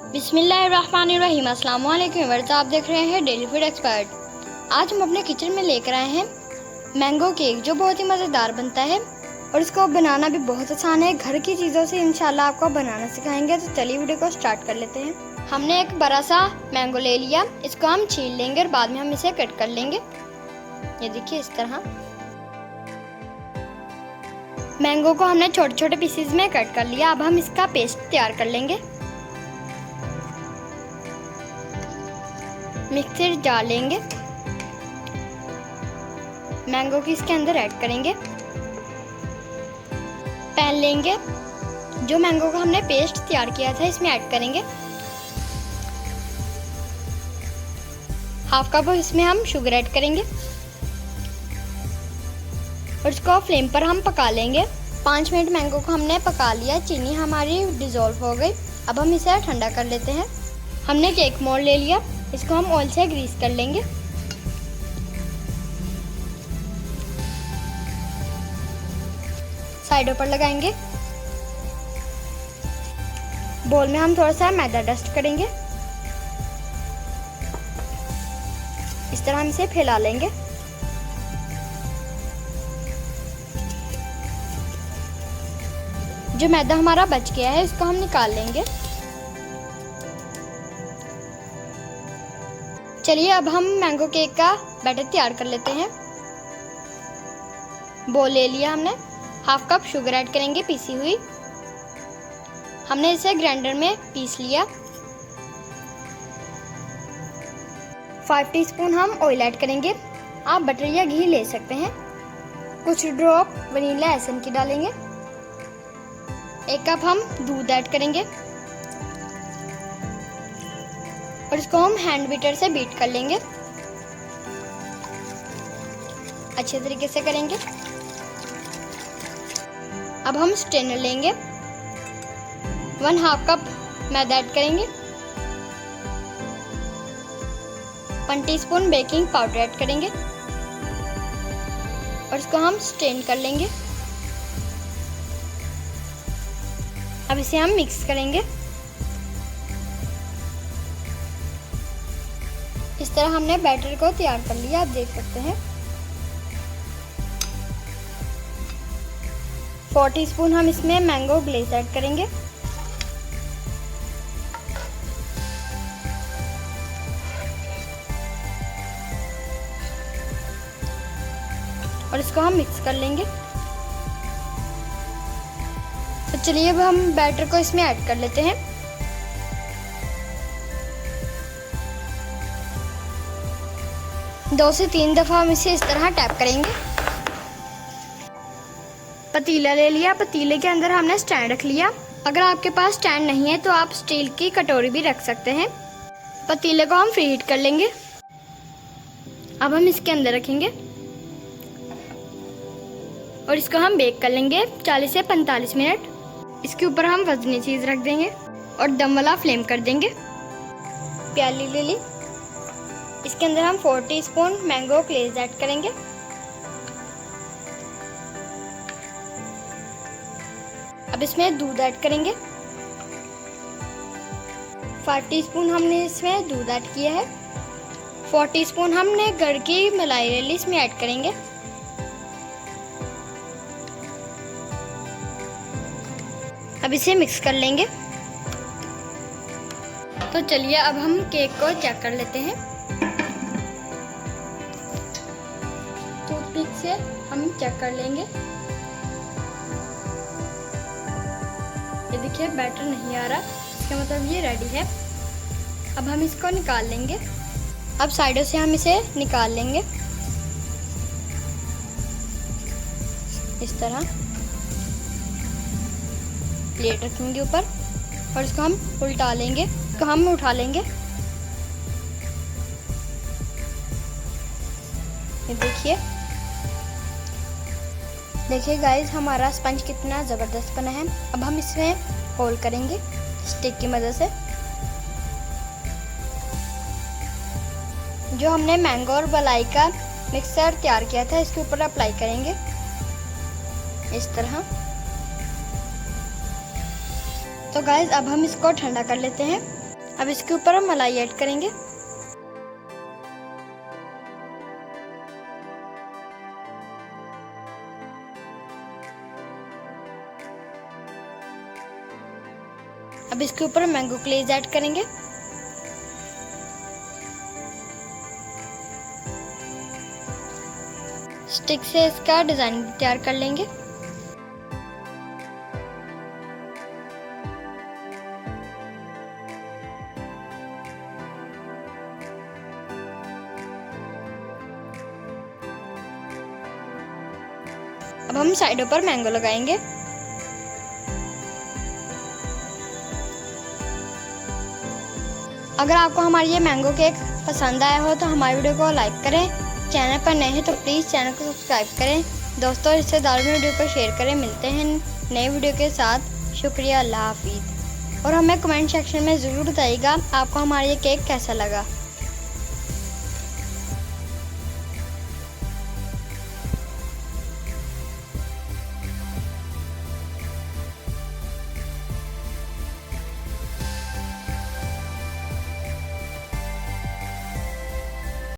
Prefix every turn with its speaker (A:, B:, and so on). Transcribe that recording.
A: बिस्मिल्लाहिर्रहमानिर्रहीम। अस्सलाम वालेकुम व्यूअर्स, आप देख रहे हैं डेली फूड एक्सपर्ट। आज हम अपने किचन में लेकर आए हैं मैंगो केक, जो बहुत ही मज़ेदार बनता है और इसको बनाना भी बहुत आसान है। घर की चीज़ों से इंशाल्लाह आपको बनाना सिखाएंगे। तो चलिए वीडियो को स्टार्ट कर लेते हैं। हमने एक बड़ा सा मैंगो ले लिया, इसको हम छील लेंगे और बाद में हम इसे कट कर लेंगे। ये देखिए इस तरह मैंगो को हमने छोटे छोटे पीसेस में कट कर लिया। अब हम इसका पेस्ट तैयार कर लेंगे। मिक्सर जार लेंगे, मैंगो की इसके अंदर ऐड करेंगे। पैन लेंगे, जो मैंगो का हमने पेस्ट तैयार किया था इसमें ऐड करेंगे। हाफ कप इसमें हम शुगर ऐड करेंगे और इसको फ्लेम पर हम पका लेंगे। 5 मिनट मैंगो को हमने पका लिया, चीनी हमारी डिज़ोल्व हो गई। अब हम इसे ठंडा कर लेते हैं। हमने केक मोल्ड ले लिया, इसको हम ऑयल से ग्रीस कर लेंगे। साइडों पर लगाएंगे। बोल में हम थोड़ा सा मैदा डस्ट करेंगे। इस तरह हम इसे फैला लेंगे। जो मैदा हमारा बच गया है इसको हम निकाल लेंगे। चलिए अब हम मैंगो केक का बैटर तैयार कर लेते हैं। बोल ले लिया हमने, हाफ कप शुगर ऐड करेंगे पीसी हुई। हमने इसे ग्राइंडर में पीस लिया। 5 टीस्पून हम ऑयल ऐड करेंगे। आप बटर या घी ले सकते हैं। कुछ ड्रॉप वनीला एसेंस की डालेंगे। 1 कप हम दूध ऐड करेंगे और इसको हम हैंड बीटर से बीट कर लेंगे। अच्छे तरीके से करेंगे। अब हम स्ट्रेनर लेंगे, 1/2 कप मैदा ऐड करेंगे। 1 टीस्पून बेकिंग पाउडर ऐड करेंगे और इसको हम स्ट्रेन कर लेंगे। अब इसे हम मिक्स करेंगे। इस तरह हमने बैटर को तैयार कर लिया, आप देख सकते हैं। 4 टीस्पून हम इसमें मैंगो ग्लेज ऐड करेंगे। और इसको हम मिक्स कर लेंगे। तो चलिए अब हम बैटर को इसमें ऐड कर लेते हैं। दो से 3 दफ़ा हम इसे इस तरह टैप करेंगे। पतीला ले लिया, पतीले के अंदर हमने स्टैंड रख लिया। अगर आपके पास स्टैंड नहीं है तो आप स्टील की कटोरी भी रख सकते हैं। पतीले को हम प्री हीट कर लेंगे। अब हम इसके अंदर रखेंगे और इसको हम बेक कर लेंगे 40 से 45 मिनट। इसके ऊपर हम वजनी चीज़ रख देंगे और दम वाला फ्लेम कर देंगे। प्याली ले ली, इसके अंदर हम 4 टीस्पून मैंगो ग्लेज ऐड करेंगे। अब इसमें दूध ऐड करेंगे। 5 टीस्पून हमने इसमें दूध ऐड किया है। 4 टीस्पून हमने गड़ की मलाई ले ली, इसमें ऐड करेंगे। अब इसे मिक्स कर लेंगे। तो चलिए अब हम केक को चेक कर लेते हैं। टूथपिक से हम चेक कर लेंगे। ये देखिए बैटर नहीं आ रहा, इसका मतलब ये रेडी है। अब हम इसको निकाल लेंगे। अब साइडों से हम इसे निकाल लेंगे इस तरह। प्लेट रखेंगे ऊपर और इसको हम उल्टा लेंगे, इसको हम उठा लेंगे। ये देखिए गाइस, हमारा स्पंज कितना ज़बरदस्त बना है। अब हम इसमें होल करेंगे स्टिक की मदद से। जो हमने मैंगो और मलाई का मिक्सर तैयार किया था इसके ऊपर अप्लाई करेंगे इस तरह। तो गाइस अब हम इसको ठंडा कर लेते हैं। अब इसके ऊपर हम मलाई ऐड करेंगे। अब इसके ऊपर मैंगो ग्लेज ऐड करेंगे। स्टिक से इसका डिजाइन तैयार कर लेंगे। अब हम साइडों पर मैंगो लगाएंगे। अगर आपको हमारी ये मैंगो केक पसंद आया हो तो हमारी वीडियो को लाइक करें। चैनल पर नए हैं तो प्लीज़ चैनल को सब्सक्राइब करें। दोस्तों रिश्तेदारों में वीडियो को शेयर करें। मिलते हैं नए वीडियो के साथ। शुक्रिया, अल्लाह हाफिज़। और हमें कमेंट सेक्शन में ज़रूर बताइएगा आपको हमारा ये केक कैसा लगा।